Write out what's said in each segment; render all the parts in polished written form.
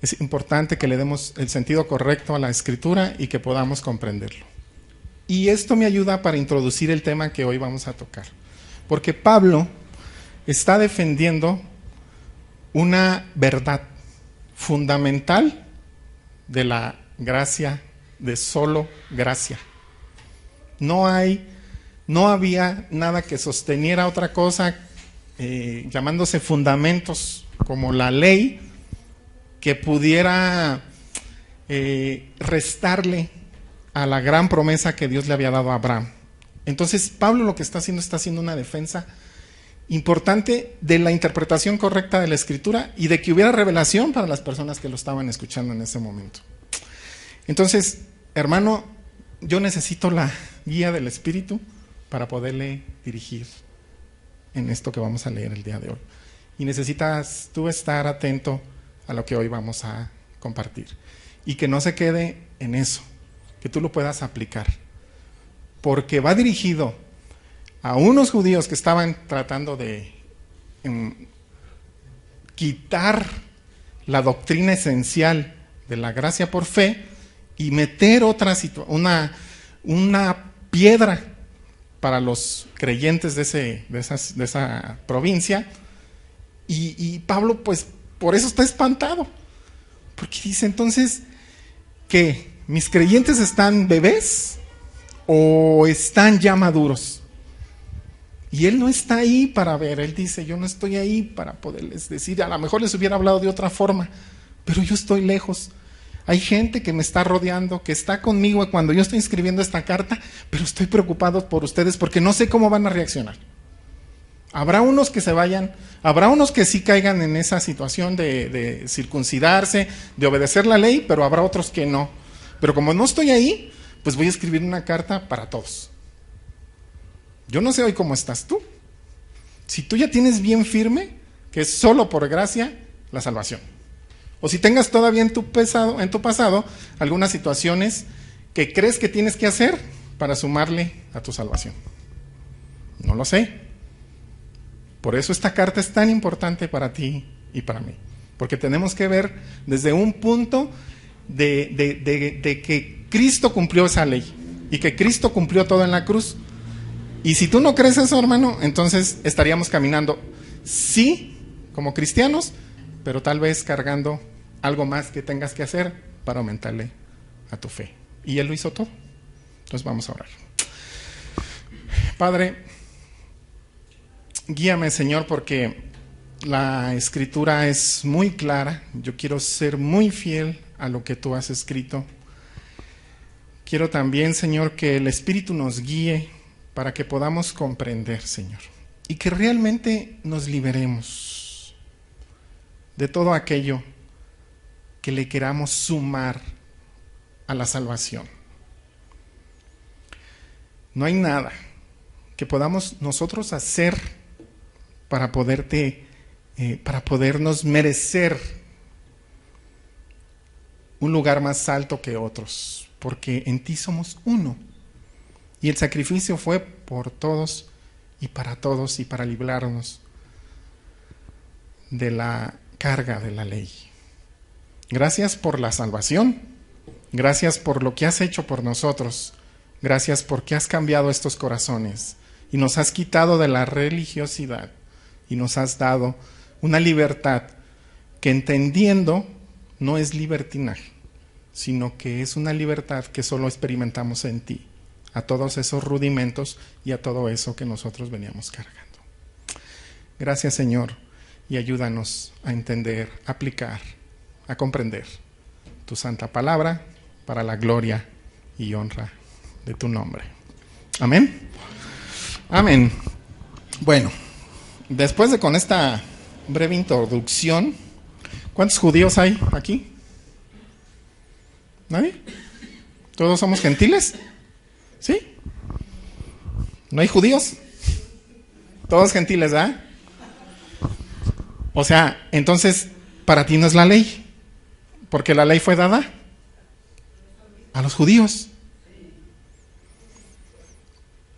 Es importante que le demos el sentido correcto a la escritura y que podamos comprenderlo. Y esto me ayuda para introducir el tema que hoy vamos a tocar. Porque Pablo está defendiendo una verdad fundamental de la gracia, de solo gracia. No había nada que sosteniera otra cosa, llamándose fundamentos como la ley, que pudiera restarle a la gran promesa que Dios le había dado a Abraham. Entonces Pablo lo que está haciendo una defensa importante de la interpretación correcta de la escritura y de que hubiera revelación para las personas que lo estaban escuchando en ese momento. Entonces, hermano, yo necesito la guía del Espíritu para poderle dirigir en esto que vamos a leer el día de hoy. Y necesitas tú estar atento a lo que hoy vamos a compartir. Y que no se quede en eso, que tú lo puedas aplicar. Porque va dirigido a unos judíos que estaban tratando de quitar la doctrina esencial de la gracia por fe y meter una piedra para los creyentes de esa provincia. Y Pablo, pues, por eso está espantado. Porque dice, entonces, ¿qué? ¿Mis creyentes están bebés o están ya maduros? Y él no está ahí para ver. Él dice, yo no estoy ahí para poderles decir. A lo mejor les hubiera hablado de otra forma, pero yo estoy lejos. Hay gente que me está rodeando, que está conmigo cuando yo estoy escribiendo esta carta, pero estoy preocupado por ustedes porque no sé cómo van a reaccionar. Habrá unos que se vayan, habrá unos que sí caigan en esa situación de circuncidarse, de obedecer la ley, pero habrá otros que no. Pero como no estoy ahí, pues voy a escribir una carta para todos. Yo no sé hoy cómo estás tú. Si tú ya tienes bien firme que es solo por gracia la salvación. O si tengas todavía en tu pasado algunas situaciones que crees que tienes que hacer para sumarle a tu salvación. No lo sé. Por eso esta carta es tan importante para ti y para mí. Porque tenemos que ver desde un punto de que Cristo cumplió esa ley y que Cristo cumplió todo en la cruz. Y si tú no crees eso, hermano, entonces estaríamos caminando, sí, como cristianos, pero tal vez cargando algo más que tengas que hacer para aumentarle a tu fe. Y Él lo hizo todo. Entonces vamos a orar. Padre, guíame, Señor, porque la escritura es muy clara. Yo quiero ser muy fiel a lo que tú has escrito. Quiero también, Señor, que el Espíritu nos guíe para que podamos comprender, Señor, y que realmente nos liberemos de todo aquello que le queramos sumar a la salvación. No hay nada que podamos nosotros hacer para podernos merecer un lugar más alto que otros, porque en ti somos uno. Y el sacrificio fue por todos y para librarnos de la carga de la ley. Gracias por la salvación. Gracias por lo que has hecho por nosotros. Gracias porque has cambiado estos corazones y nos has quitado de la religiosidad y nos has dado una libertad que, entendiendo, no es libertinaje, sino que es una libertad que solo experimentamos en ti, a todos esos rudimentos y a todo eso que nosotros veníamos cargando. Gracias, Señor, y ayúdanos a entender, a aplicar, a comprender tu santa palabra para la gloria y honra de tu nombre. Amén. Amén. Bueno, después de con esta breve introducción, ¿cuántos judíos hay aquí? ¿Nadie? ¿Todos somos gentiles? ¿Sí? ¿No hay judíos? Todos gentiles, ¿verdad? O sea, entonces, para ti no es la ley, porque la ley fue dada a los judíos.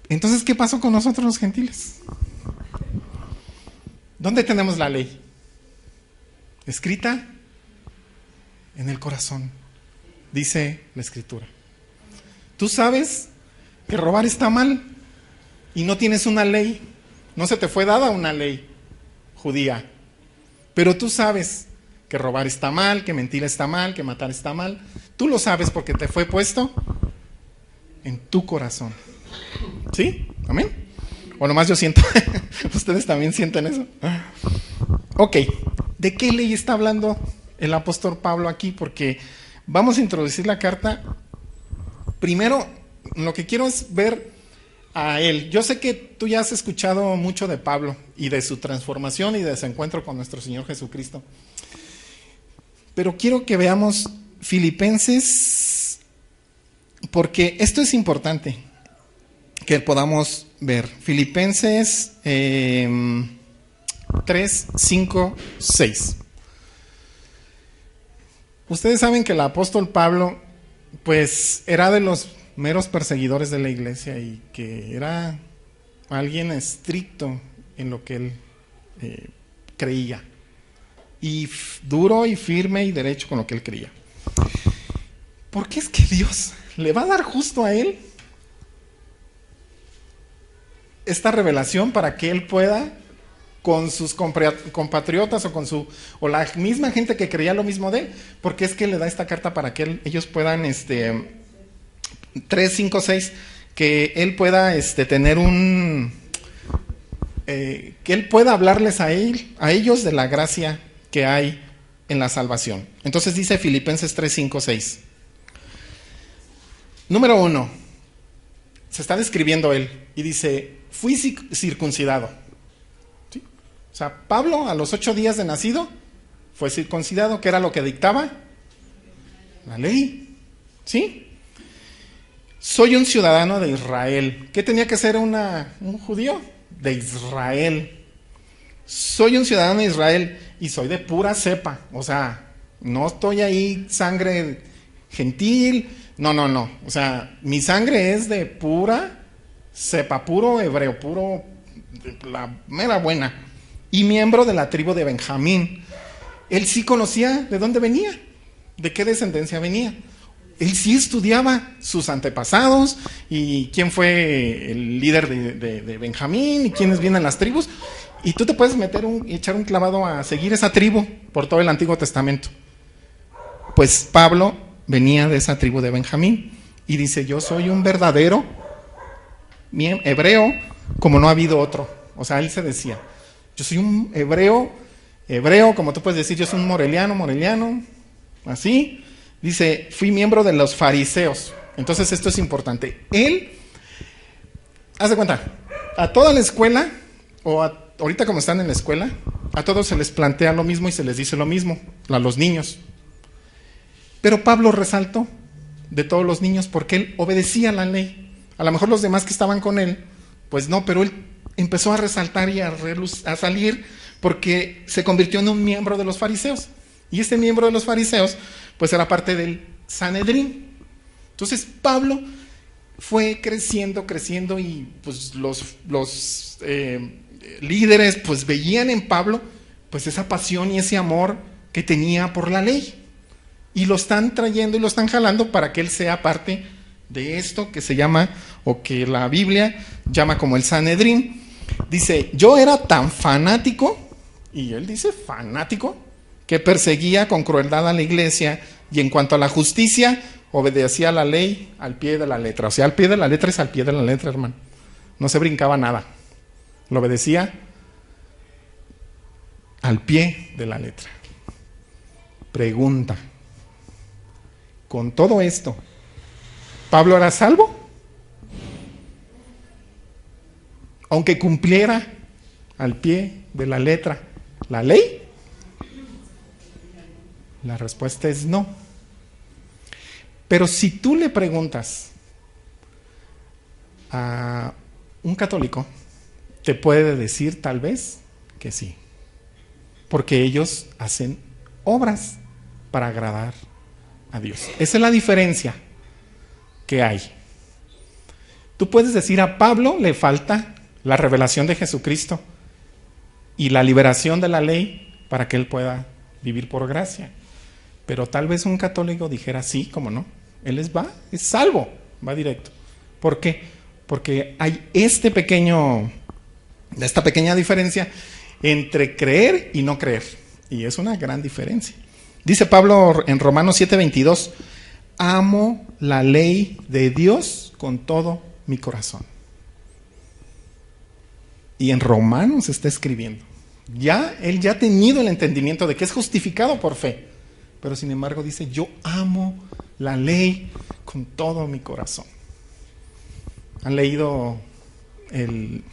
Entonces, ¿qué pasó con nosotros los gentiles? ¿Dónde tenemos la ley? Escrita en el corazón, dice la Escritura. Tú sabes que robar está mal y no tienes una ley, no se te fue dada una ley judía, pero tú sabes que robar está mal, que mentir está mal, que matar está mal. Tú lo sabes porque te fue puesto en tu corazón. ¿Sí? ¿Amén? O nomás yo siento. ¿Ustedes también sienten eso? Ok, ¿de qué ley está hablando el apóstol Pablo aquí? Porque vamos a introducir la carta. Primero, lo que quiero es ver a él. Yo sé que tú ya has escuchado mucho de Pablo y de su transformación y de su encuentro con nuestro Señor Jesucristo. Pero quiero que veamos Filipenses, porque esto es importante que podamos ver. Filipenses 3, 5, 6. Ustedes saben que el apóstol Pablo, pues, era de los meros perseguidores de la iglesia y que era alguien estricto en lo que él creía. Y duro y firme y derecho con lo que él creía. ¿Por qué es que Dios le va a dar justo a él esta revelación para que él pueda con sus compatriotas o la misma gente que creía lo mismo de él? Porque es que le da esta carta para que ellos puedan 3, 5, 6, que él pueda tener que él pueda hablarles a ellos de la gracia que hay en la salvación. Entonces dice Filipenses 3, 5, 6. Número 1, se está describiendo él y dice: fui circuncidado. ¿Sí? O sea, Pablo a los 8 días de nacido fue circuncidado, que era lo que dictaba la ley. ¿Sí? Soy un ciudadano de Israel. ¿Qué tenía que ser un judío? De Israel. Soy un ciudadano de Israel y soy de pura cepa. O sea, no estoy ahí sangre gentil. No. O sea, mi sangre es de pura cepa, puro hebreo, puro, la mera buena. Y miembro de la tribu de Benjamín. Él sí conocía de dónde venía, de qué descendencia venía. Él sí estudiaba sus antepasados y quién fue el líder de Benjamín y quiénes vienen las tribus. Y tú te puedes echar un clavado a seguir esa tribu por todo el Antiguo Testamento. Pues Pablo venía de esa tribu de Benjamín y dice: yo soy un verdadero hebreo como no ha habido otro. O sea, él se decía: yo soy un hebreo, como tú puedes decir, yo soy un moreliano, así. Dice: fui miembro de los fariseos. Entonces esto es importante. Él, haz de cuenta, a toda la escuela, ahorita como están en la escuela, a todos se les plantea lo mismo y se les dice lo mismo, a los niños. Pero Pablo resaltó de todos los niños porque él obedecía la ley. A lo mejor los demás que estaban con él, pues no, pero él empezó a resaltar y a salir porque se convirtió en un miembro de los fariseos. Y este miembro de los fariseos, pues era parte del Sanedrín. Entonces Pablo fue creciendo y pues los líderes pues veían en Pablo pues esa pasión y ese amor que tenía por la ley. Y lo están trayendo y lo están jalando para que él sea parte de esto que se llama, o que la Biblia llama como el Sanedrín. Dice: yo era tan fanático, y él dice fanático, que perseguía con crueldad a la iglesia, y en cuanto a la justicia, obedecía la ley al pie de la letra. O sea, al pie de la letra es al pie de la letra, hermano. No se brincaba nada. Lo obedecía al pie de la letra. Pregunta: con todo esto, ¿Pablo era salvo? Aunque cumpliera al pie de la letra la ley. La respuesta es no. Pero si tú le preguntas a un católico te puede decir tal vez que sí, porque ellos hacen obras para agradar a Dios. Esa es la diferencia que hay. Tú puedes decir, a Pablo le falta la revelación de Jesucristo y la liberación de la ley para que él pueda vivir por gracia. Pero tal vez un católico dijera, sí, ¿cómo no? Él es salvo, va directo. ¿Por qué? Porque hay esta pequeña diferencia entre creer y no creer. Y es una gran diferencia. Dice Pablo en Romanos 7:22, amo la ley de Dios con todo mi corazón. Y en Romanos está escribiendo. Él ya ha tenido el entendimiento de que es justificado por fe. Pero sin embargo dice, yo amo la ley con todo mi corazón. ¿Han leído el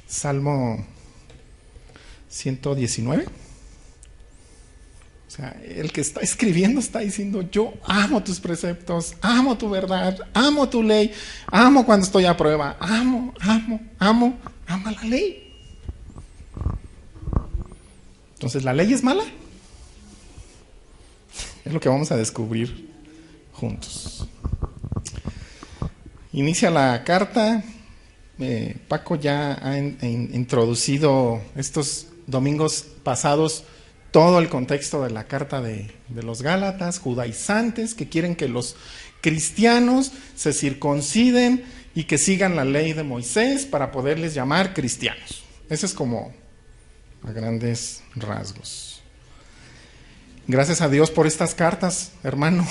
Salmo 119? O sea, el que está escribiendo está diciendo, yo amo tus preceptos, amo tu verdad, amo tu ley, amo cuando estoy a prueba, amo la ley. Entonces, ¿la ley es mala? Es lo que vamos a descubrir juntos. Inicia la carta. Paco ya ha introducido estos domingos pasados todo el contexto de la carta de los Gálatas, judaizantes, que quieren que los cristianos se circunciden y que sigan la ley de Moisés para poderles llamar cristianos. Eso es como a grandes rasgos. Gracias a Dios por estas cartas, hermano,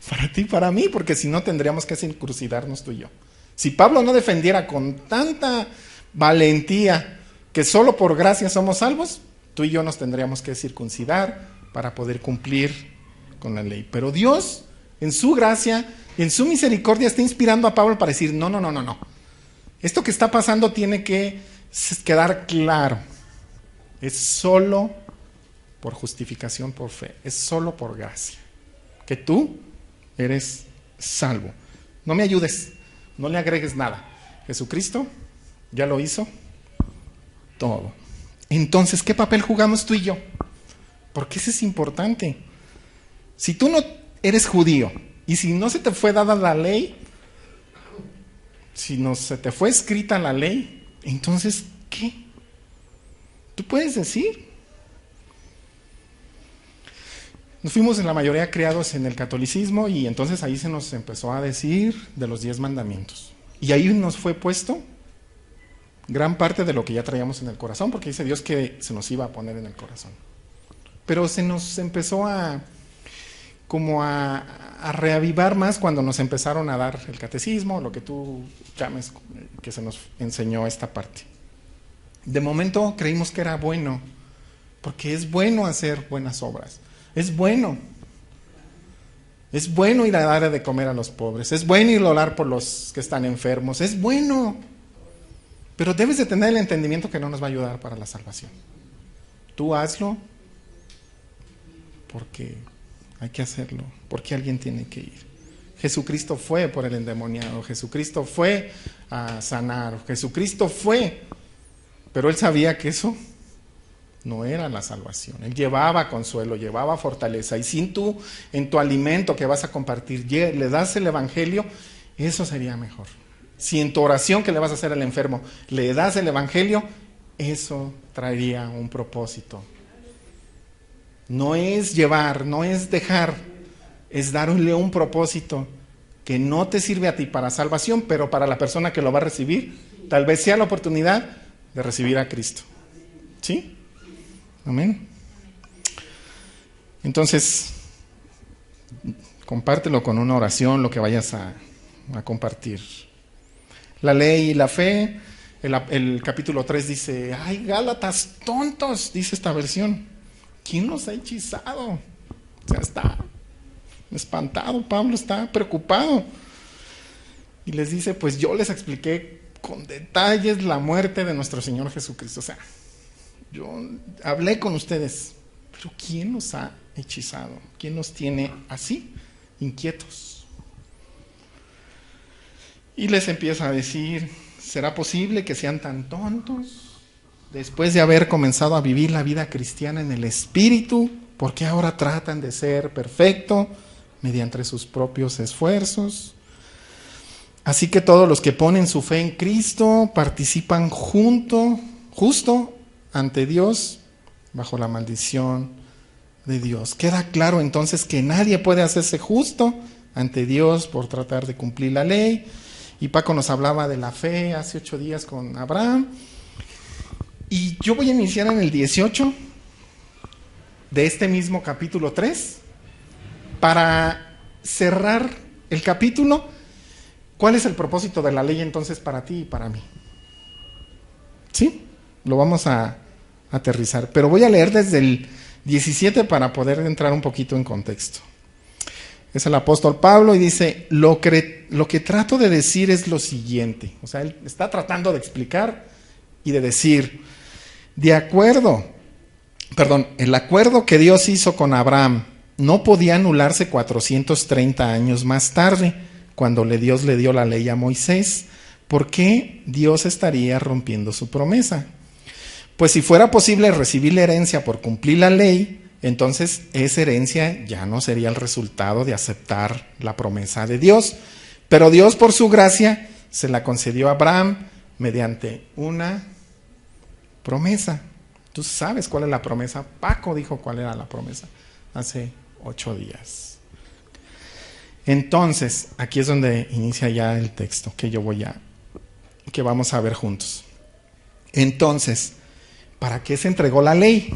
para ti y para mí, porque si no tendríamos que circuncidarnos tú y yo. Si Pablo no defendiera con tanta valentía que solo por gracia somos salvos, tú y yo nos tendríamos que circuncidar para poder cumplir con la ley. Pero Dios, en su gracia, en su misericordia, está inspirando a Pablo para decir, no. Esto que está pasando tiene que quedar claro. Es solo por justificación por fe, es solo por gracia, que tú eres salvo. No me ayudes, no le agregues nada. Jesucristo ya lo hizo todo. Entonces, ¿qué papel jugamos tú y yo? Porque eso es importante. Si tú no eres judío y si no se te fue dada la ley, si no se te fue escrita la ley, entonces, ¿qué? Tú puedes decir. Nos fuimos en la mayoría criados en el catolicismo y entonces ahí se nos empezó a decir de los 10 mandamientos. Y ahí nos fue puesto gran parte de lo que ya traíamos en el corazón, porque dice Dios que se nos iba a poner en el corazón. Pero se nos empezó a reavivar más cuando nos empezaron a dar el catecismo, lo que tú llames, que se nos enseñó esta parte. De momento creímos que era bueno, porque es bueno hacer buenas obras. Es bueno ir a dar de comer a los pobres, es bueno ir a orar por los que están enfermos, es bueno. Pero debes de tener el entendimiento que no nos va a ayudar para la salvación. Tú hazlo porque hay que hacerlo, porque alguien tiene que ir. Jesucristo fue por el endemoniado, Jesucristo fue a sanar, Jesucristo fue, pero Él sabía que eso no era la salvación. Él llevaba consuelo, llevaba fortaleza. Y si tú, en tu alimento que vas a compartir, le das el evangelio, eso sería mejor. Si en tu oración que le vas a hacer al enfermo, le das el evangelio, eso traería un propósito. No es llevar, no es dejar, es darle un propósito que no te sirve a ti para salvación, pero para la persona que lo va a recibir, tal vez sea la oportunidad de recibir a Cristo. ¿Sí? Amén. Entonces, compártelo con una oración, lo que vayas a compartir. La ley y la fe, el capítulo 3 dice, ¡ay, Gálatas tontos! Dice esta versión. ¿Quién los ha hechizado? O sea, está espantado, Pablo está preocupado. Y les dice, pues yo les expliqué con detalles la muerte de nuestro Señor Jesucristo. O sea, yo hablé con ustedes, pero ¿quién los ha hechizado? ¿Quién los tiene así, inquietos? Y les empieza a decir, ¿Será posible que sean tan tontos después de haber comenzado a vivir la vida cristiana en el Espíritu? ¿Por qué ahora tratan de ser perfectos mediante sus propios esfuerzos? Así que todos los que ponen su fe en Cristo participan justo ante Dios bajo la maldición de Dios. Queda claro entonces que nadie puede hacerse justo ante Dios por tratar de cumplir la ley. Y Paco nos hablaba de la fe hace 8 días con Abraham. Y yo voy a iniciar en el 18 de este mismo capítulo 3 para cerrar el capítulo. ¿Cuál es el propósito de la ley entonces para ti y para mí? ¿Sí? Lo vamos a aterrizar. Pero voy a leer desde el 17 para poder entrar un poquito en contexto. Es el apóstol Pablo y dice, lo que trato de decir es lo siguiente. O sea, él está tratando de explicar y de decir, el acuerdo que Dios hizo con Abraham no podía anularse 430 años más tarde, cuando Dios le dio la ley a Moisés. ¿Por qué Dios estaría rompiendo su promesa? Pues si fuera posible recibir la herencia por cumplir la ley, entonces esa herencia ya no sería el resultado de aceptar la promesa de Dios. Pero Dios, por su gracia, se la concedió a Abraham mediante una promesa. Tú sabes cuál es la promesa. Paco dijo cuál era la promesa hace 8 días. Entonces, aquí es donde inicia ya el texto que vamos a ver juntos. Entonces, ¿para qué se entregó la ley?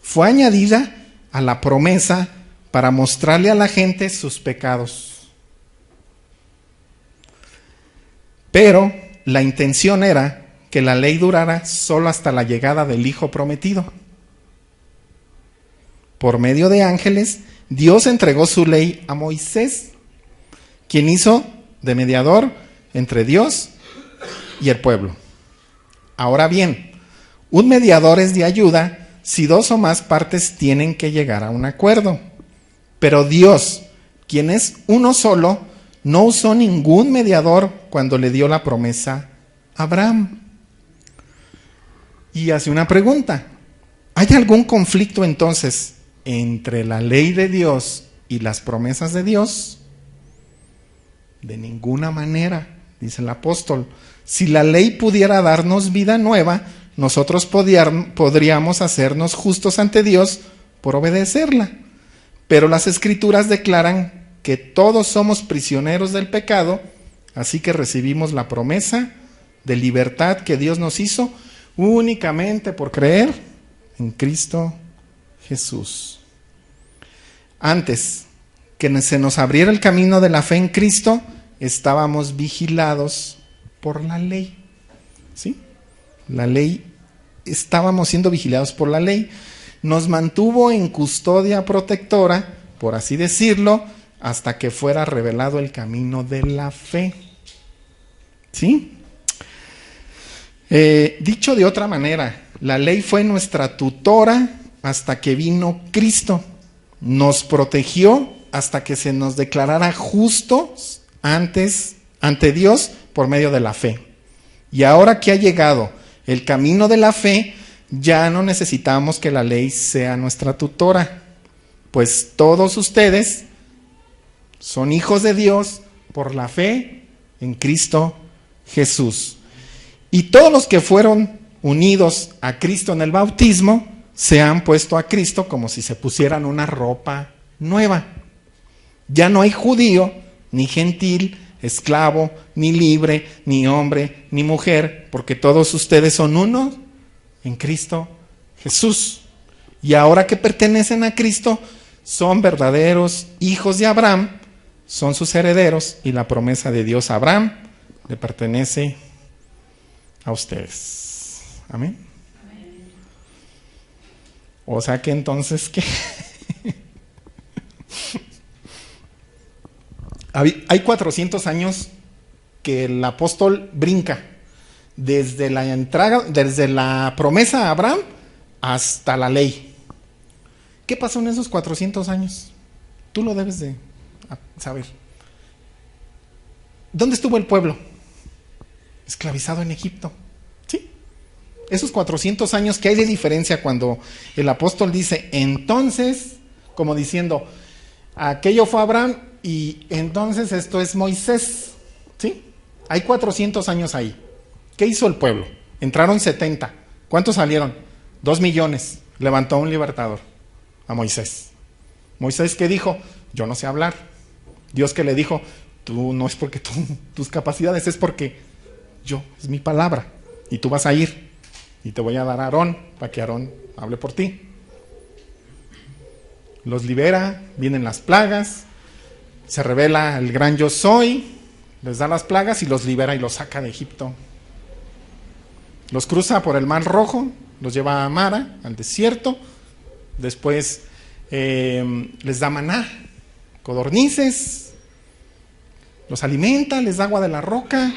Fue añadida a la promesa para mostrarle a la gente sus pecados. Pero la intención era que la ley durara solo hasta la llegada del Hijo prometido. Por medio de ángeles, Dios entregó su ley a Moisés, quien hizo de mediador entre Dios y el pueblo. Ahora bien, un mediador es de ayuda si 2 o más partes tienen que llegar a un acuerdo. Pero Dios, quien es uno solo, no usó ningún mediador cuando le dio la promesa a Abraham. Y hace una pregunta. ¿Hay algún conflicto entonces entre la ley de Dios y las promesas de Dios? De ninguna manera, dice el apóstol. Si la ley pudiera darnos vida nueva, nosotros podríamos hacernos justos ante Dios por obedecerla. Pero las Escrituras declaran que todos somos prisioneros del pecado, así que recibimos la promesa de libertad que Dios nos hizo únicamente por creer en Cristo Jesús. Antes que se nos abriera el camino de la fe en Cristo, estábamos vigilados por la ley. ¿Sí? La ley, estábamos siendo vigilados por la ley. Nos mantuvo en custodia protectora, por así decirlo, hasta que fuera revelado el camino de la fe. ¿Sí? Dicho de otra manera, la ley fue nuestra tutora hasta que vino Cristo. Nos protegió hasta que se nos declarara justos ante Dios por medio de la fe. Y ahora que ha llegado el camino de la fe, ya no necesitamos que la ley sea nuestra tutora, pues todos ustedes son hijos de Dios por la fe en Cristo Jesús. Y todos los que fueron unidos a Cristo en el bautismo se han puesto a Cristo como si se pusieran una ropa nueva. Ya no hay judío, ni gentil, esclavo, ni libre, ni hombre, ni mujer, porque todos ustedes son uno en Cristo Jesús. Y ahora que pertenecen a Cristo, son verdaderos hijos de Abraham, son sus herederos, y la promesa de Dios a Abraham le pertenece a ustedes. Amén. O sea que entonces, ¿qué? Hay 400 años que el apóstol brinca desde la promesa a Abraham hasta la ley. ¿Qué pasó en esos 400 años? Tú lo debes de saber. ¿Dónde estuvo el pueblo? Esclavizado en Egipto. ¿Sí? Esos 400 años, ¿qué hay de diferencia cuando el apóstol dice entonces, como diciendo, aquello fue Abraham y entonces esto es Moisés? ¿Sí? Hay 400 años ahí. ¿Qué hizo el pueblo? Entraron 70. ¿Cuántos salieron? 2 millones. Levantó a un libertador, a Moisés. Moisés, ¿qué dijo? Yo no sé hablar. Dios, que le dijo, tú no es porque tus capacidades, es porque es mi palabra. Y tú vas a ir y te voy a dar a Aarón para que Aarón hable por ti. Los libera, vienen las plagas, se revela el gran yo soy, les da las plagas y los libera y los saca de Egipto. Los cruza por el Mar Rojo, los lleva a Mara, al desierto. Después les da maná, codornices, los alimenta, les da agua de la roca.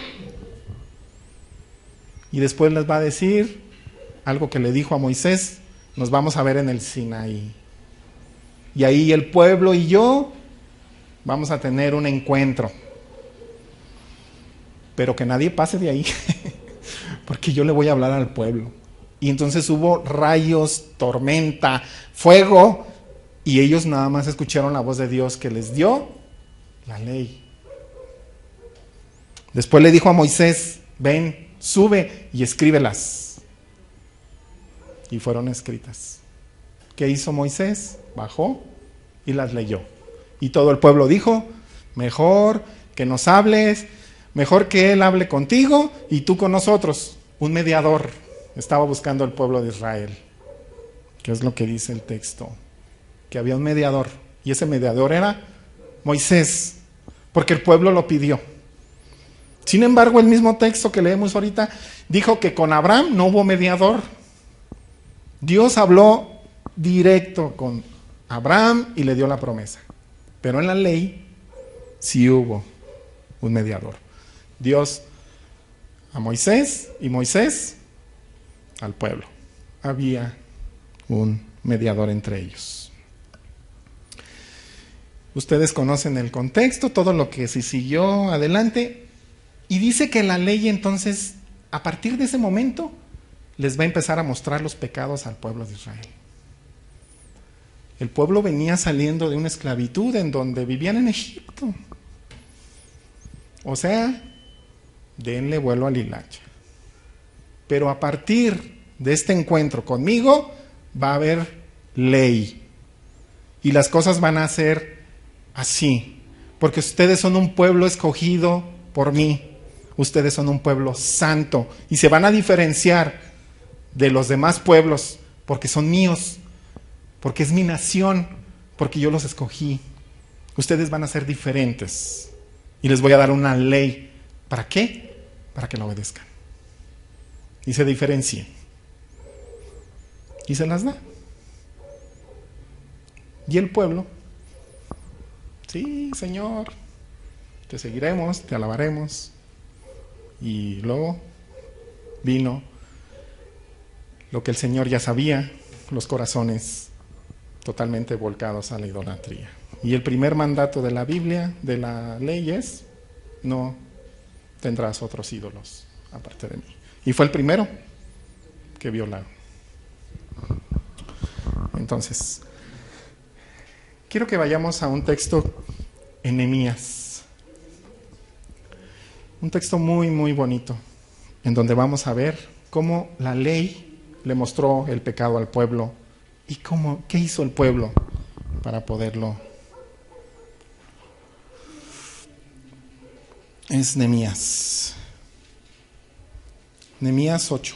Y después les va a decir algo que le dijo a Moisés: nos vamos a ver en el Sinaí. Y ahí el pueblo y yo vamos a tener un encuentro. Pero que nadie pase de ahí, porque yo le voy a hablar al pueblo. Y entonces hubo rayos, tormenta, fuego, y ellos nada más escucharon la voz de Dios que les dio la ley. Después le dijo a Moisés: ven, sube y escríbelas. Y fueron escritas. ¿Qué hizo Moisés? Bajó y las leyó. Y todo el pueblo dijo: mejor que nos hables, mejor que Él hable contigo y tú con nosotros. Un mediador estaba buscando el pueblo de Israel. ¿Qué es lo que dice el texto? Que había un mediador, y ese mediador era Moisés, porque el pueblo lo pidió. Sin embargo, el mismo texto que leemos ahorita dijo que con Abraham no hubo mediador. Dios habló directo con Abraham y le dio la promesa. Pero en la ley sí hubo un mediador. Dios a Moisés y Moisés al pueblo. Había un mediador entre ellos. Ustedes conocen el contexto, todo lo que se siguió adelante. Y dice que la ley entonces, a partir de ese momento, les va a empezar a mostrar los pecados al pueblo de Israel. El pueblo venía saliendo de una esclavitud en donde vivían en Egipto. O sea, denle vuelo al hilacha. Pero a partir de este encuentro conmigo, va a haber ley. Y las cosas van a ser así. Porque ustedes son un pueblo escogido por mí. Ustedes son un pueblo santo. Y se van a diferenciar de los demás pueblos porque son míos. Porque es mi nación. Porque yo los escogí. Ustedes van a ser diferentes. Y les voy a dar una ley. ¿Para qué? Para que la obedezcan. Y se diferencien. Y se las da. Y el pueblo: sí, Señor, te seguiremos, te alabaremos. Y luego vino lo que el Señor ya sabía: los corazones totalmente volcados a la idolatría. Y el primer mandato de la Biblia, de la ley, es: no tendrás otros ídolos aparte de mí. Y fue el primero que violaron. Entonces, quiero que vayamos a un texto en Nehemías. Un texto muy, muy bonito, en donde vamos a ver cómo la ley le mostró el pecado al pueblo y qué hizo el pueblo para poderlo. Es Nehemías. Nehemías 8.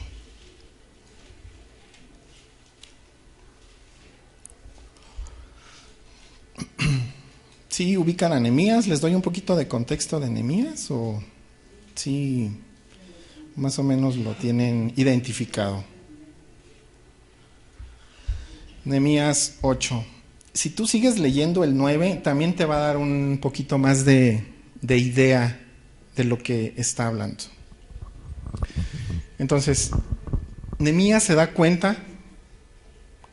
¿Sí ubican a Nehemías? ¿Les doy un poquito de contexto de Nehemías? ¿O sí, más o menos lo tienen identificado? Nehemías 8. Si tú sigues leyendo el 9, también te va a dar un poquito más de idea de lo que está hablando. Entonces, Nehemías se da cuenta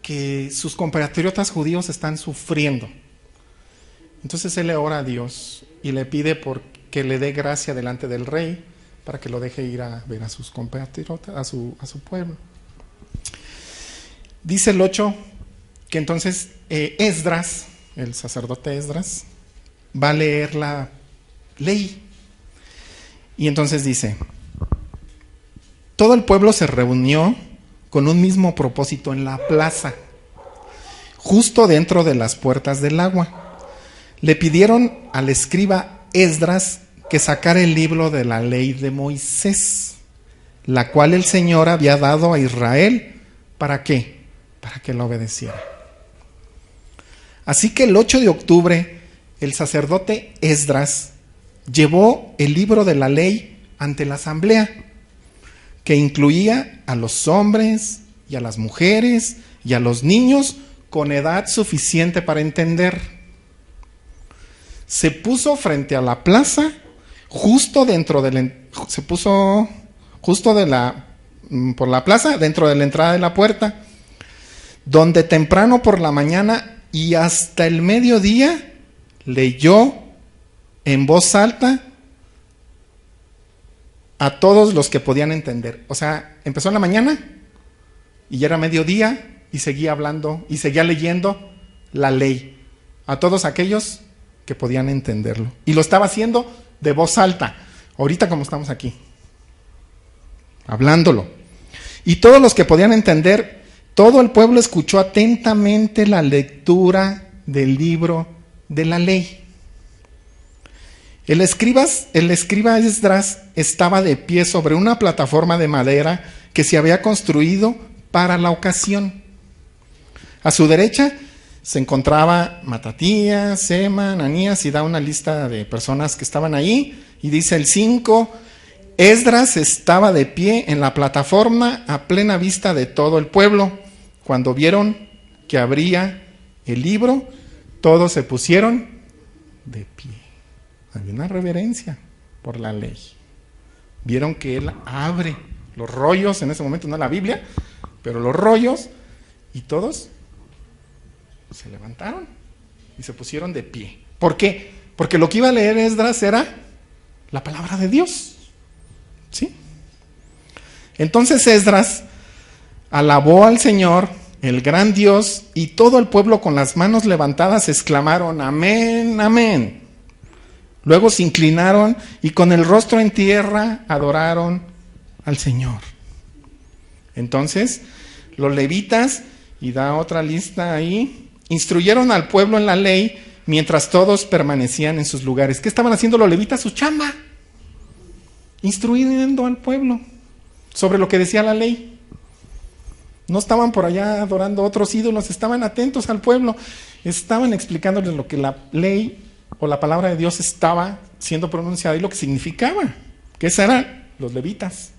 que sus compatriotas judíos están sufriendo. Entonces él le ora a Dios y le pide que le dé gracia delante del rey para que lo deje ir a ver a sus compatriotas, a su pueblo. Dice el 8 que entonces Esdras, el sacerdote Esdras, va a leer la ley. Y entonces dice: todo el pueblo se reunió con un mismo propósito en la plaza, justo dentro de las puertas del agua. Le pidieron al escriba Esdras que sacara el libro de la ley de Moisés, la cual el Señor había dado a Israel. ¿Para qué? Para que lo obedeciera. Así que el 8 de octubre, el sacerdote Esdras llevó el libro de la ley ante la asamblea, que incluía a los hombres y a las mujeres y a los niños con edad suficiente para entender. Se puso frente a la plaza, por la plaza, dentro de la entrada de la puerta, donde temprano por la mañana y hasta el mediodía leyó en voz alta a todos los que podían entender. O sea, empezó en la mañana y ya era mediodía y seguía hablando y seguía leyendo la ley a todos aquellos que podían entenderlo. Y lo estaba haciendo de voz alta, ahorita como estamos aquí, hablándolo. Y todos los que podían entender, todo el pueblo escuchó atentamente la lectura del libro de la ley. El escriba Esdras estaba de pie sobre una plataforma de madera que se había construido para la ocasión. A su derecha se encontraba Matatías, Sema, Ananías, y da una lista de personas que estaban ahí, y dice el 5, Esdras estaba de pie en la plataforma a plena vista de todo el pueblo. Cuando vieron que abría el libro, todos se pusieron de pie. Había una reverencia por la ley. Vieron que él abre los rollos, en ese momento no la Biblia, pero los rollos, y todos se levantaron y se pusieron de pie. ¿Por qué? Porque lo que iba a leer Esdras era la palabra de Dios. ¿Sí? Entonces Esdras alabó al Señor, el gran Dios, y todo el pueblo con las manos levantadas exclamaron: amén, amén. Luego se inclinaron y con el rostro en tierra adoraron al Señor. Entonces los levitas, y da otra lista ahí, instruyeron al pueblo en la ley mientras todos permanecían en sus lugares. ¿Qué estaban haciendo los levitas? Su chamba. Instruyendo al pueblo sobre lo que decía la ley. No estaban por allá adorando otros ídolos, estaban atentos al pueblo, estaban explicándoles lo que la ley o la palabra de Dios estaba siendo pronunciada y lo que significaba, que esos eran los levitas.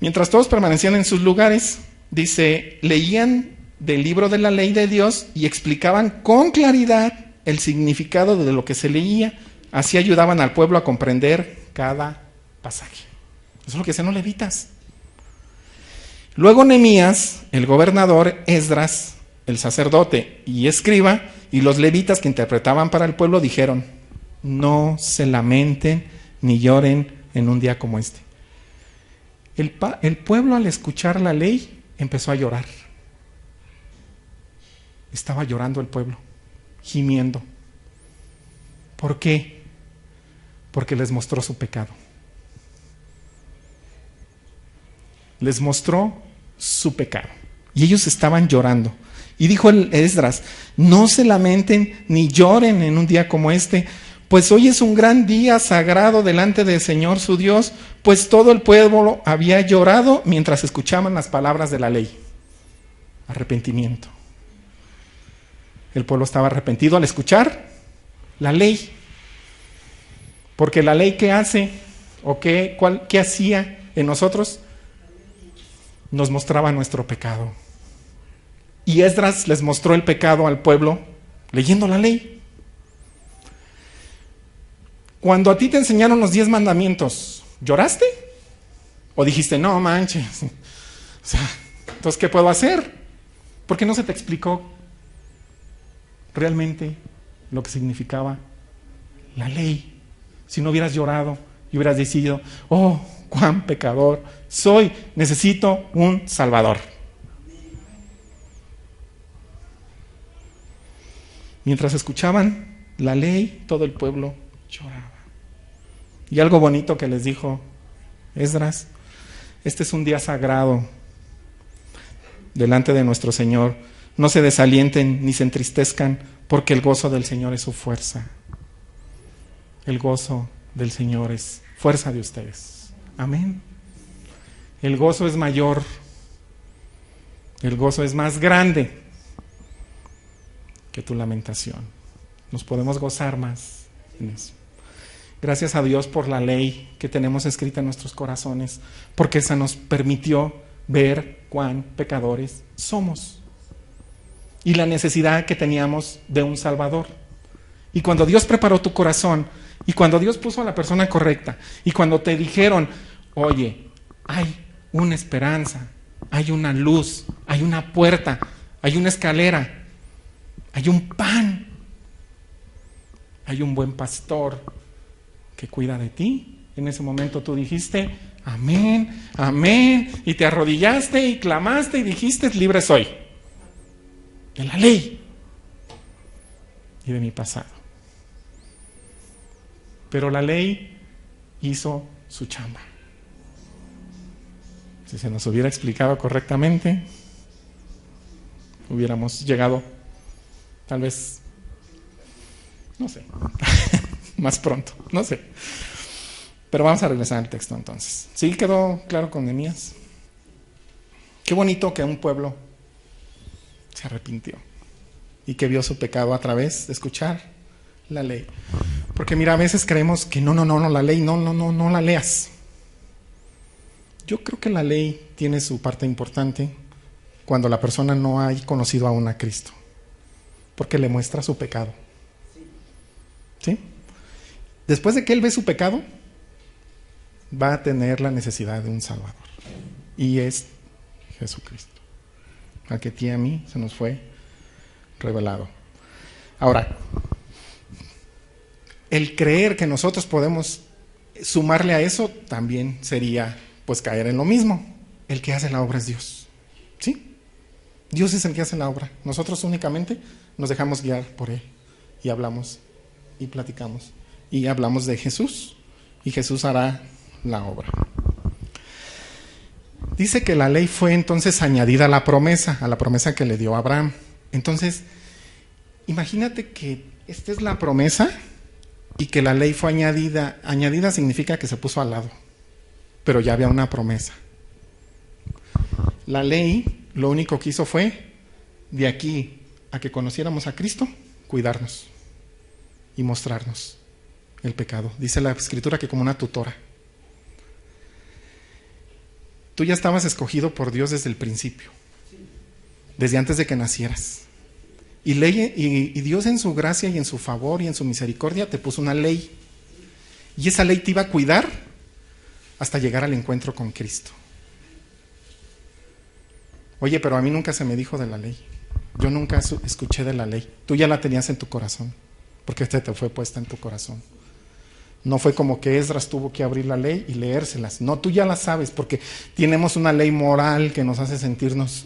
Mientras todos permanecían en sus lugares, dice, leían del libro de la ley de Dios y explicaban con claridad el significado de lo que se leía. Así ayudaban al pueblo a comprender cada pasaje. Eso es lo que hacían los levitas. Luego Nehemías, el gobernador, Esdras, el sacerdote y escriba, y los levitas que interpretaban para el pueblo dijeron: no se lamenten ni lloren en un día como este. El pueblo, al escuchar la ley, empezó a llorar. Estaba llorando el pueblo, gimiendo. ¿Por qué? Porque les mostró su pecado. Les mostró su pecado. Y ellos estaban llorando. Y dijo Esdras: no se lamenten ni lloren en un día como este, pues hoy es un gran día sagrado delante del Señor su Dios, pues todo el pueblo había llorado mientras escuchaban las palabras de la ley. Arrepentimiento. El pueblo estaba arrepentido al escuchar la ley. Porque la ley, ¿qué hace? ¿O qué hacía en nosotros? Nos mostraba nuestro pecado. Y Esdras les mostró el pecado al pueblo leyendo la ley. Cuando a ti te enseñaron los 10 mandamientos, ¿lloraste? ¿O dijiste, no manches? O sea, entonces, ¿qué puedo hacer? ¿Por qué no se te explicó realmente lo que significaba la ley. Si no hubieras llorado y hubieras decidido, oh, cuán pecador soy, necesito un Salvador. Mientras escuchaban la ley, todo el pueblo lloraba. Y algo bonito que les dijo Esdras: este es un día sagrado delante de nuestro Señor. No se desalienten ni se entristezcan, porque el gozo del Señor es su fuerza. El gozo del Señor es fuerza de ustedes. Amén. El gozo es mayor. El gozo es más grande que tu lamentación. Nos podemos gozar más en eso. Gracias a Dios por la ley que tenemos escrita en nuestros corazones, porque esa nos permitió ver cuán pecadores somos y la necesidad que teníamos de un Salvador. Y cuando Dios preparó tu corazón, y cuando Dios puso a la persona correcta, y cuando te dijeron, oye, hay una esperanza, hay una luz, hay una puerta, hay una escalera, hay un pan, hay un buen pastor que cuida de ti. En ese momento tú dijiste, amén, amén, y te arrodillaste y clamaste y dijiste, libre soy de la ley y de mi pasado. Pero la ley hizo su chamba. Si se nos hubiera explicado correctamente, hubiéramos llegado, tal vez, no sé, más pronto, no sé. Pero vamos a regresar al texto entonces. ¿Sí quedó claro con Nehemías? Qué bonito que un pueblo se arrepintió y que vio su pecado a través de escuchar la ley. Porque mira, a veces creemos que no, la ley, no la leas. Yo creo que la ley tiene su parte importante cuando la persona no ha conocido aún a Cristo, porque le muestra su pecado. ¿Sí? Después de que él ve su pecado, va a tener la necesidad de un Salvador, y es Jesucristo, al que a ti y a mí se nos fue revelado. Ahora, el creer que nosotros podemos sumarle a eso también sería pues caer en lo mismo. El que hace la obra es Dios, ¿sí? Dios es el que hace la obra. Nosotros únicamente nos dejamos guiar por Él y hablamos y platicamos y hablamos de Jesús, y Jesús hará la obra. Dice que la ley fue entonces añadida a la promesa que le dio Abraham. Entonces, imagínate que esta es la promesa y que la ley fue añadida. Añadida significa que se puso al lado, pero ya había una promesa. La ley lo único que hizo fue, de aquí a que conociéramos a Cristo, cuidarnos y mostrarnos el pecado. Dice la Escritura que como una tutora. Tú ya estabas escogido por Dios desde el principio, desde antes de que nacieras. Y Dios en su gracia y en su favor y en su misericordia te puso una ley. Y esa ley te iba a cuidar hasta llegar al encuentro con Cristo. Oye, pero a mí nunca se me dijo de la ley. Yo nunca escuché de la ley. Tú ya la tenías en tu corazón, porque esta te fue puesta en tu corazón. No fue como que Esdras tuvo que abrir la ley y leérselas. No, tú ya la sabes, porque tenemos una ley moral que nos hace sentirnos,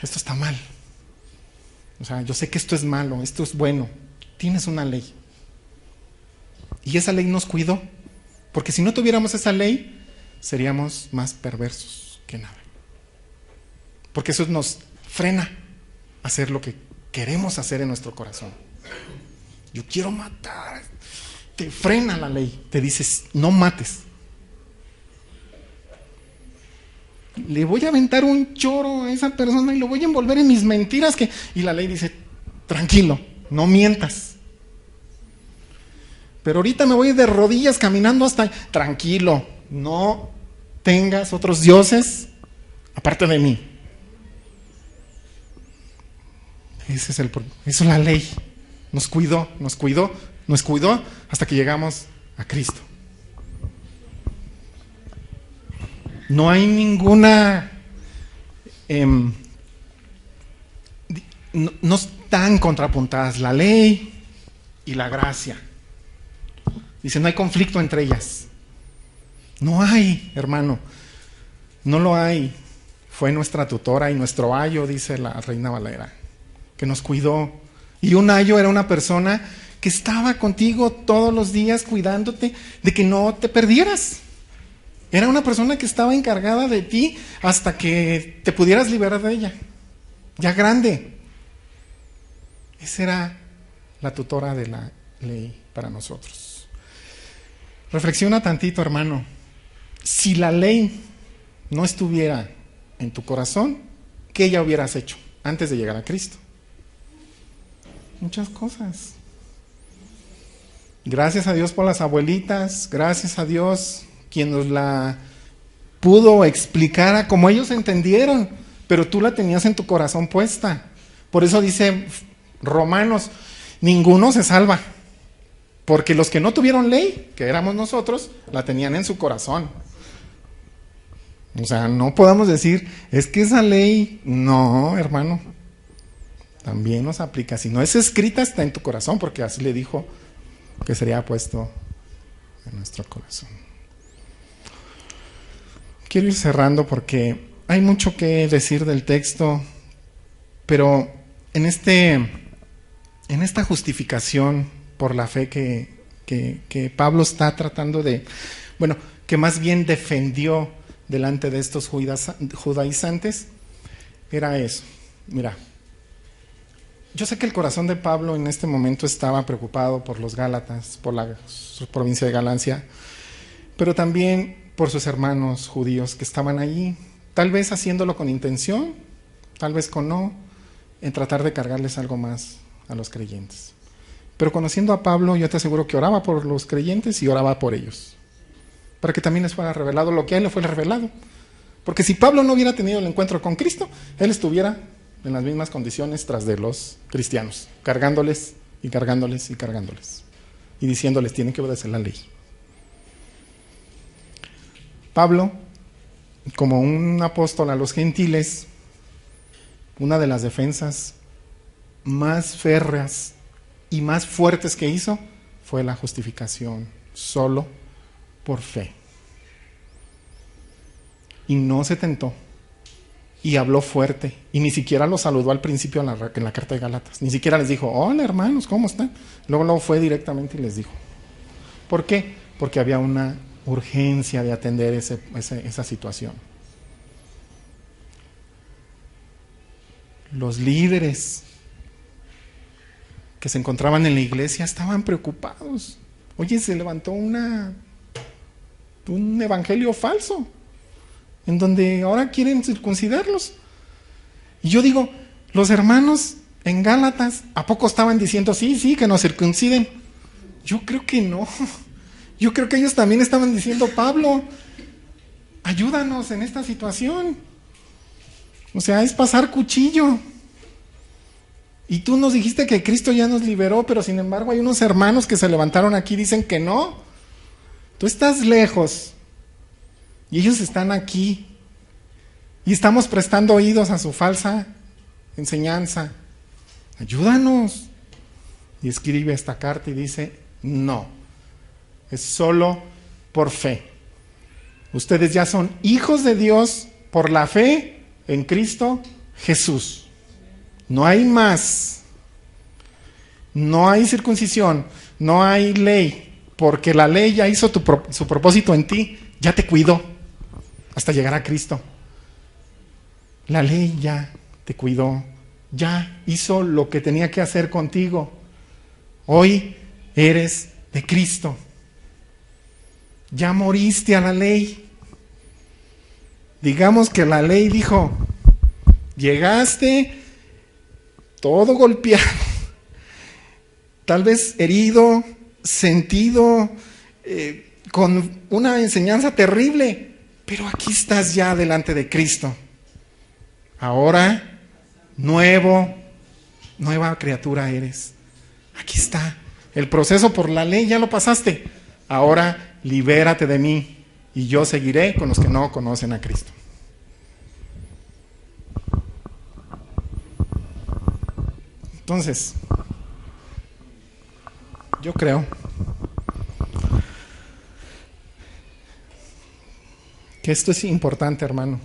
esto está mal. O sea, yo sé que esto es malo, esto es bueno. Tienes una ley. Y esa ley nos cuidó, porque si no tuviéramos esa ley, seríamos más perversos que nada. Porque eso nos frena a hacer lo que queremos hacer en nuestro corazón. Yo quiero matar. Te frena la ley, te dices, no mates. Le voy a aventar un choro a esa persona y lo voy a envolver en mis mentiras. Y la ley dice, tranquilo, no mientas. Pero ahorita me voy de rodillas caminando hasta... Tranquilo, no tengas otros dioses aparte de mí. Eso es la ley. Nos cuidó hasta que llegamos a Cristo. No hay ninguna... no están contrapuntadas la ley y la gracia. Dice, no hay conflicto entre ellas. No hay, hermano. No lo hay. Fue nuestra tutora y nuestro ayo, dice la Reina Valera, que nos cuidó. Y un ayo era una persona que estaba contigo todos los días cuidándote de que no te perdieras. Era una persona que estaba encargada de ti hasta que te pudieras liberar de ella, ya grande. Esa era la tutora de la ley para nosotros. Reflexiona tantito, hermano. Si la ley no estuviera en tu corazón, ¿qué ya hubieras hecho antes de llegar a Cristo? Muchas cosas. Gracias a Dios por las abuelitas, gracias a Dios quien nos la pudo explicar a como ellos entendieron, pero tú la tenías en tu corazón puesta. Por eso dice Romanos, ninguno se salva, porque los que no tuvieron ley, que éramos nosotros, la tenían en su corazón. O sea, no podamos decir, es que esa ley, no, hermano, también nos aplica. Si no es escrita, está en tu corazón, porque así le dijo que sería puesto en nuestro corazón. Quiero ir cerrando porque hay mucho que decir del texto, pero en esta justificación por la fe que Pablo está tratando de, bueno, que más bien defendió delante de estos judaizantes, era eso. Mira, yo sé que el corazón de Pablo en este momento estaba preocupado por los Gálatas, por la provincia de Galacia, pero también por sus hermanos judíos que estaban allí, tal vez haciéndolo con intención, tal vez con no, en tratar de cargarles algo más a los creyentes. Pero conociendo a Pablo, yo te aseguro que oraba por los creyentes y oraba por ellos, para que también les fuera revelado lo que a él le fue revelado. Porque si Pablo no hubiera tenido el encuentro con Cristo, él estuviera en las mismas condiciones tras de los cristianos, cargándoles y cargándoles y cargándoles, y diciéndoles, tienen que obedecer la ley. Pablo, como un apóstol a los gentiles, una de las defensas más férreas y más fuertes que hizo fue la justificación solo por fe. Y no se tentó, y habló fuerte, y ni siquiera los saludó al principio en la carta de Gálatas, ni siquiera les dijo, hola hermanos, ¿cómo están? Luego fue directamente y les dijo. ¿Por qué? Porque había una urgencia de atender esa situación. Los líderes que se encontraban en la iglesia estaban preocupados. Oye, se levantó un evangelio falso, en donde ahora quieren circuncidarlos. Y yo digo, los hermanos en Gálatas, ¿a poco estaban diciendo, sí, que nos circunciden? Yo creo que no. Yo creo que ellos también estaban diciendo, Pablo, ayúdanos en esta situación. O sea, es pasar cuchillo. Y tú nos dijiste que Cristo ya nos liberó, pero sin embargo hay unos hermanos que se levantaron aquí y dicen que no. Tú estás lejos y ellos están aquí y estamos prestando oídos a su falsa enseñanza. Ayúdanos. Y escribe esta carta y dice, no, es solo por fe. Ustedes ya son hijos de Dios por la fe en Cristo Jesús. No hay más. No hay circuncisión, no hay ley, porque la ley ya hizo su propósito en ti, ya te cuidó hasta llegar a Cristo. La ley ya te cuidó, ya hizo lo que tenía que hacer contigo. Hoy eres de Cristo. Ya moriste a la ley. Digamos que la ley dijo, llegaste todo golpeado, tal vez herido, sentido, con una enseñanza terrible, pero aquí estás ya delante de Cristo. Ahora, nueva criatura eres. Aquí está. El proceso por la ley ya lo pasaste. Ahora, libérate de mí y yo seguiré con los que no conocen a Cristo. Entonces, yo creo que esto es importante, hermano.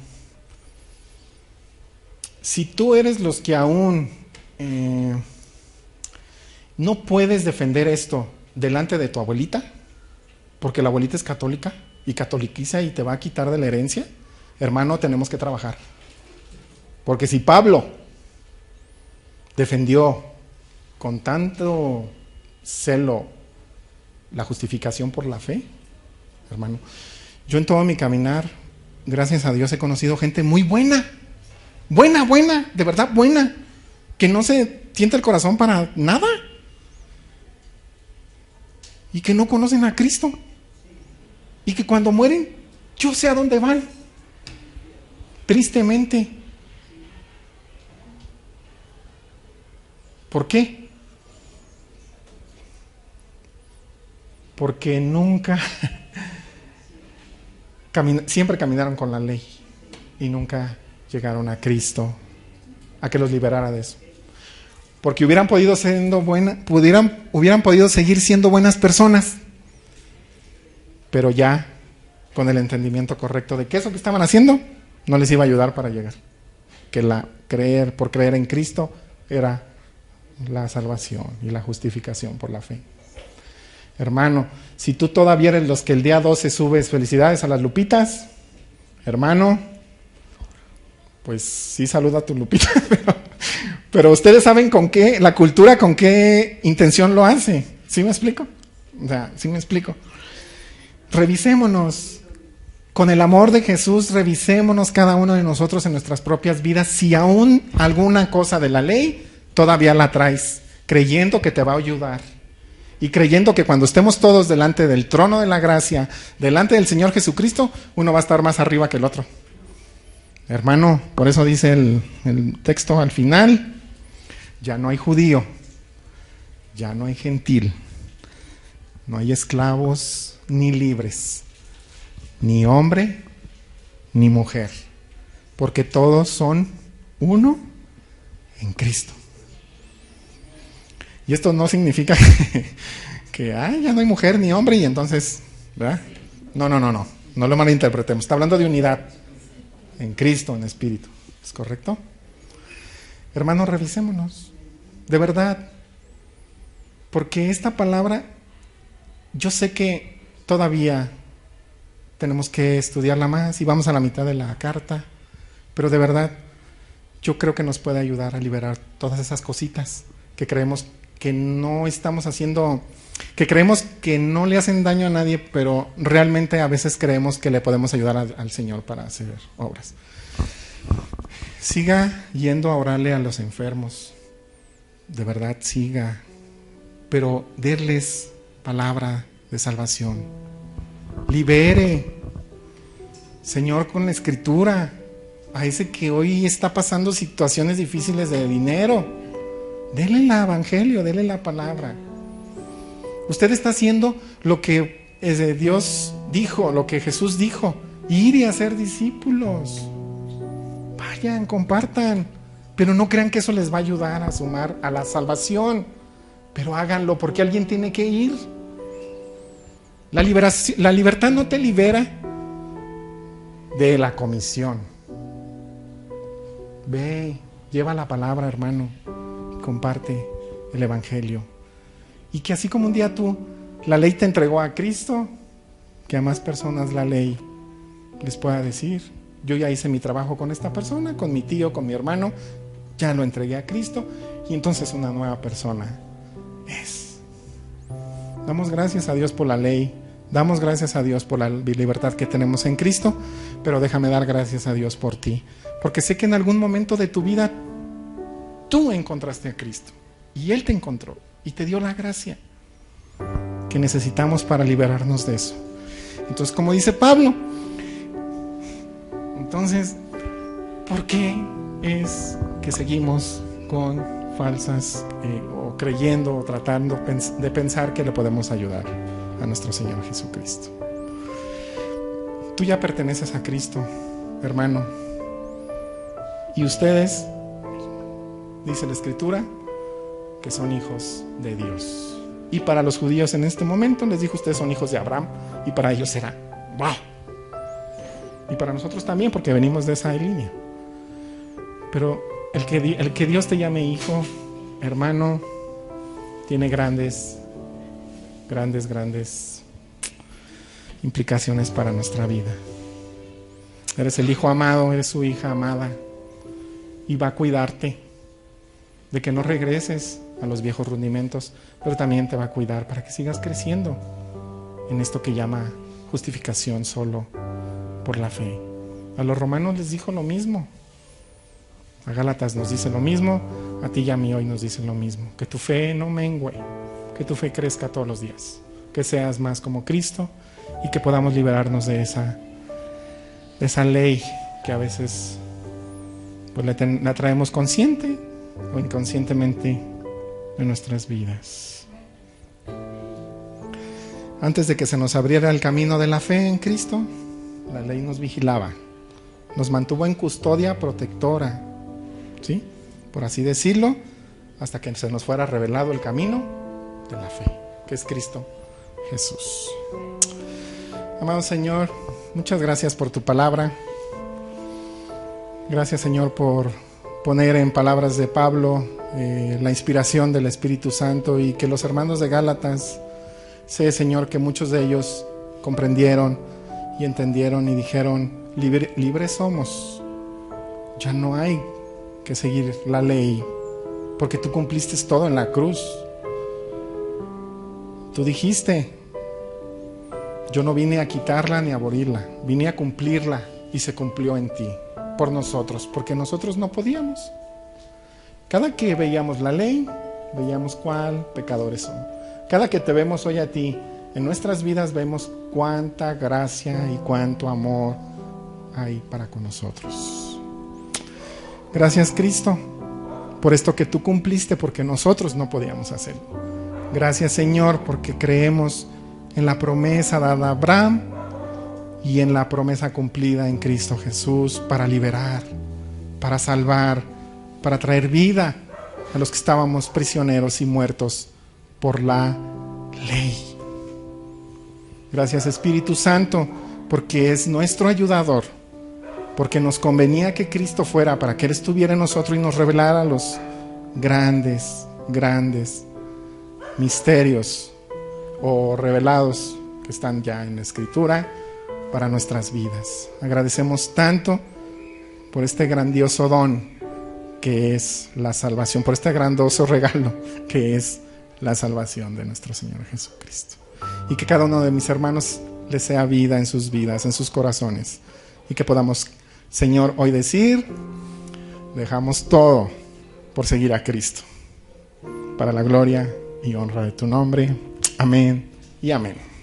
Si tú eres los que aún no puedes defender esto delante de tu abuelita, porque la abuelita es católica y catoliquiza y te va a quitar de la herencia, hermano, tenemos que trabajar. Porque si Pablo defendió con tanto celo la justificación por la fe, hermano, yo en todo mi caminar, gracias a Dios, he conocido gente muy buena, buena, de verdad buena, que no se tienta el corazón para nada y que no conocen a Cristo y que cuando mueren, yo sé a dónde van, tristemente. ¿Por qué? Porque nunca, siempre caminaron con la ley y nunca llegaron a Cristo, a que los liberara de eso. Porque hubieran podido hubieran podido seguir siendo buenas personas, pero ya con el entendimiento correcto de que eso que estaban haciendo no les iba a ayudar para llegar. Que por creer en Cristo era la salvación y la justificación por la fe. Hermano, si tú todavía eres los que el día 12 subes felicidades a las lupitas, hermano, pues sí saluda a tu lupita, pero ustedes saben con qué, la cultura con qué intención lo hace. ¿Sí me explico? O sea, ¿sí me explico? Revisémonos. Con el amor de Jesús, revisémonos cada uno de nosotros en nuestras propias vidas, si aún alguna cosa de la ley todavía la traes, creyendo que te va a ayudar. Y creyendo que cuando estemos todos delante del trono de la gracia, delante del Señor Jesucristo, uno va a estar más arriba que el otro. Hermano, por eso dice el texto al final, ya no hay judío, ya no hay gentil, no hay esclavos ni libres, ni hombre ni mujer, porque todos son uno en Cristo. Y esto no significa que ya no hay mujer ni hombre y entonces, ¿verdad? No lo malinterpretemos. Está hablando de unidad en Cristo, en espíritu. ¿Es correcto? Hermanos, revisémonos, de verdad, porque esta palabra, yo sé que todavía tenemos que estudiarla más y vamos a la mitad de la carta, pero de verdad, yo creo que nos puede ayudar a liberar todas esas cositas que creemos que no estamos haciendo, que creemos que no le hacen daño a nadie, pero realmente a veces creemos que le podemos ayudar al Señor para hacer obras. Siga yendo a orarle a los enfermos, de verdad siga, pero denles palabra de salvación. Libere, Señor, con la Escritura a ese que hoy está pasando situaciones difíciles de dinero. Dele el evangelio, dele la palabra. Usted está haciendo lo que Dios dijo, lo que Jesús dijo, ir y hacer discípulos. Vayan, compartan, pero no crean que eso les va a ayudar a sumar a la salvación, pero háganlo porque alguien tiene que ir. La libertad no te libera de la comisión. Ve, lleva la palabra, hermano, comparte el evangelio. Y que así como un día la ley te entregó a Cristo, que a más personas la ley les pueda decir, yo ya hice mi trabajo con esta persona, con mi tío, con mi hermano, ya lo entregué a Cristo, y entonces una nueva persona es. Damos gracias a Dios por la ley, damos gracias a Dios por la libertad que tenemos en Cristo, pero déjame dar gracias a Dios por ti, porque sé que en algún momento de tu vida tú encontraste a Cristo y Él te encontró y te dio la gracia que necesitamos para liberarnos de eso. Entonces, como dice Pablo, entonces, ¿por qué es que seguimos con falsas o creyendo o tratando de pensar que le podemos ayudar a nuestro Señor Jesucristo? Tú ya perteneces a Cristo, hermano, y ustedes, dice la Escritura, que son hijos de Dios. Y para los judíos en este momento les dijo, ustedes son hijos de Abraham, y para ellos será, wow. Y para nosotros también, porque venimos de esa línea. Pero el que Dios te llame hijo, hermano, tiene grandes implicaciones para nuestra vida. Eres el hijo amado, eres su hija amada, y va a cuidarte de que no regreses a los viejos rudimentos, pero también te va a cuidar para que sigas creciendo en esto que llama justificación solo por la fe. A los romanos les dijo lo mismo, a Gálatas nos dice lo mismo, a ti y a mí hoy nos dicen lo mismo, que tu fe no mengue, que tu fe crezca todos los días, que seas más como Cristo y que podamos liberarnos de esa ley que a veces pues la traemos consciente o inconscientemente en nuestras vidas. Antes de que se nos abriera el camino de la fe en Cristo, la ley nos vigilaba, nos mantuvo en custodia protectora, ¿sí? Por así decirlo, hasta que se nos fuera revelado el camino de la fe, que es Cristo Jesús. Amado Señor, muchas gracias por tu palabra. Gracias, Señor, por poner en palabras de Pablo la inspiración del Espíritu Santo, y que los hermanos de Gálatas, sé, Señor, que muchos de ellos comprendieron y entendieron y dijeron: libres somos, ya no hay que seguir la ley, porque tú cumpliste todo en la cruz. Tú dijiste: yo no vine a quitarla ni a abolirla, vine a cumplirla, y se cumplió en ti, por nosotros, porque nosotros no podíamos. Cada que veíamos la ley, veíamos cuál pecadores son. Cada que te vemos hoy a ti, en nuestras vidas vemos cuánta gracia y cuánto amor hay para con nosotros. Gracias, Cristo, por esto que tú cumpliste, porque nosotros no podíamos hacerlo. Gracias, Señor, porque creemos en la promesa dada a Abraham y en la promesa cumplida en Cristo Jesús para liberar, para salvar, para traer vida a los que estábamos prisioneros y muertos por la ley. Gracias, Espíritu Santo, porque es nuestro ayudador, porque nos convenía que Cristo fuera para que Él estuviera en nosotros y nos revelara los grandes misterios o revelados que están ya en la Escritura para nuestras vidas. Agradecemos tanto por este grandioso don que es la salvación, por este grandioso regalo que es la salvación de nuestro Señor Jesucristo. Y que cada uno de mis hermanos les sea vida en sus vidas, en sus corazones, y que podamos, Señor, hoy decir: dejamos todo por seguir a Cristo, para la gloria y honra de tu nombre. Amén y amén.